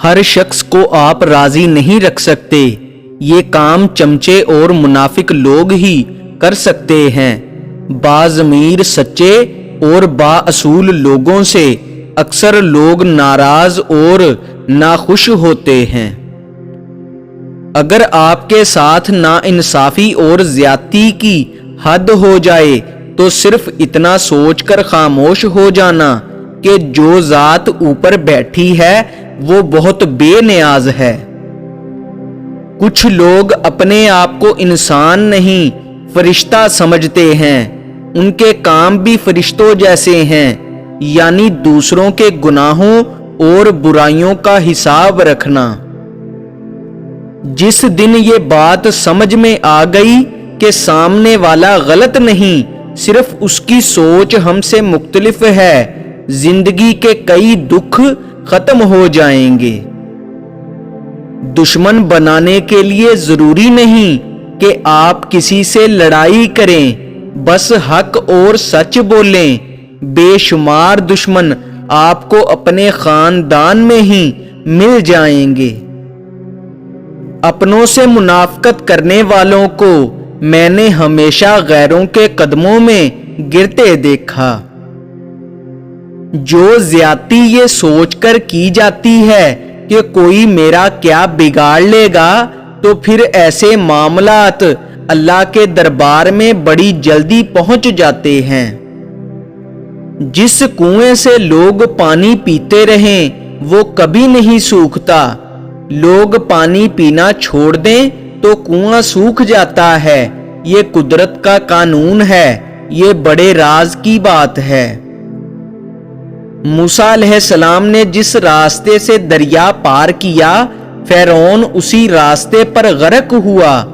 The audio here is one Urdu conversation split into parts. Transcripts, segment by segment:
ہر شخص کو آپ راضی نہیں رکھ سکتے، یہ کام چمچے اور منافق لوگ ہی کر سکتے ہیں۔ باضمیر سچے اور بااصول لوگوں سے اکثر لوگ ناراض اور ناخوش ہوتے ہیں۔ اگر آپ کے ساتھ ناانصافی اور زیادتی کی حد ہو جائے تو صرف اتنا سوچ کر خاموش ہو جانا کہ جو ذات اوپر بیٹھی ہے وہ بہت بے نیاز ہے۔ کچھ لوگ اپنے آپ کو انسان نہیں فرشتہ سمجھتے ہیں، ان کے کام بھی فرشتوں جیسے ہیں، یعنی دوسروں کے گناہوں اور برائیوں کا حساب رکھنا۔ جس دن یہ بات سمجھ میں آ گئی کہ سامنے والا غلط نہیں، صرف اس کی سوچ ہم سے مختلف ہے، زندگی کے کئی دکھ ختم ہو جائیں گے۔ دشمن بنانے کے لیے ضروری نہیں کہ آپ کسی سے لڑائی کریں، بس حق اور سچ بولیں۔ بے شمار دشمن آپ کو اپنے خاندان میں ہی مل جائیں گے۔ اپنوں سے منافقت کرنے والوں کو میں نے ہمیشہ غیروں کے قدموں میں گرتے دیکھا۔ جو زیادتی یہ سوچ کر کی جاتی ہے کہ کوئی میرا کیا بگاڑ لے گا، تو پھر ایسے معاملات اللہ کے دربار میں بڑی جلدی پہنچ جاتے ہیں۔ جس کنویں سے لوگ پانی پیتے رہیں وہ کبھی نہیں سوکھتا، لوگ پانی پینا چھوڑ دیں تو کنواں سوکھ جاتا ہے، یہ قدرت کا قانون ہے، یہ بڑے راز کی بات ہے۔ موسیٰ علیہ السلام نے جس راستے سے دریا پار کیا، فرعون اسی راستے پر غرق ہوا۔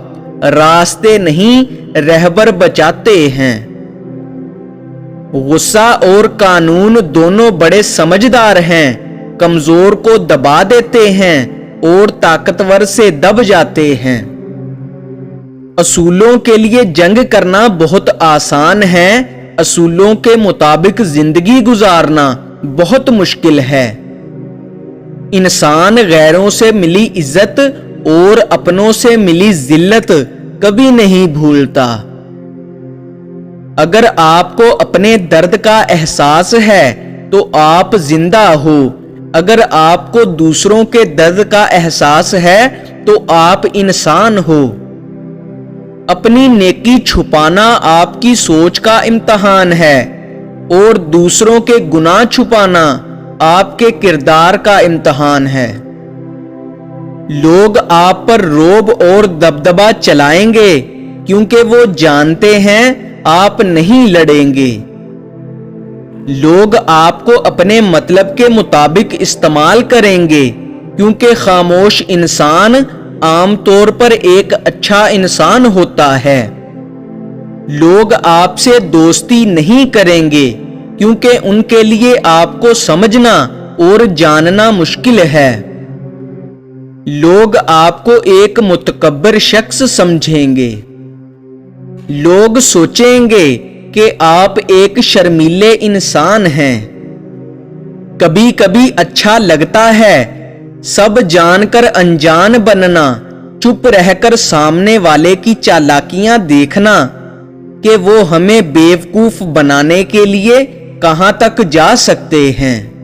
راستے نہیں رہبر بچاتے ہیں۔ غصہ اور قانون دونوں بڑے سمجھدار ہیں، کمزور کو دبا دیتے ہیں اور طاقتور سے دب جاتے ہیں۔ اصولوں کے لیے جنگ کرنا بہت آسان ہے، اصولوں کے مطابق زندگی گزارنا بہت مشکل ہے۔ انسان غیروں سے ملی عزت اور اپنوں سے ملی ذلت کبھی نہیں بھولتا۔ اگر آپ کو اپنے درد کا احساس ہے تو آپ زندہ ہو، اگر آپ کو دوسروں کے درد کا احساس ہے تو آپ انسان ہو۔ اپنی نیکی چھپانا آپ کی سوچ کا امتحان ہے اور دوسروں کے گناہ چھپانا آپ کے کردار کا امتحان ہے۔ لوگ آپ پر رعب اور دبدبہ چلائیں گے کیونکہ وہ جانتے ہیں آپ نہیں لڑیں گے۔ لوگ آپ کو اپنے مطلب کے مطابق استعمال کریں گے کیونکہ خاموش انسان عام طور پر ایک اچھا انسان ہوتا ہے۔ لوگ آپ سے دوستی نہیں کریں گے کیونکہ ان کے لیے آپ کو سمجھنا اور جاننا مشکل ہے۔ لوگ آپ کو ایک متکبر شخص سمجھیں گے۔ لوگ سوچیں گے کہ آپ ایک شرمیلے انسان ہیں۔ کبھی کبھی اچھا لگتا ہے سب جان کر انجان بننا، چپ رہ کر سامنے والے کی چالاکیاں دیکھنا کہ وہ ہمیں بیوقوف بنانے کے لیے کہاں تک جا سکتے ہیں۔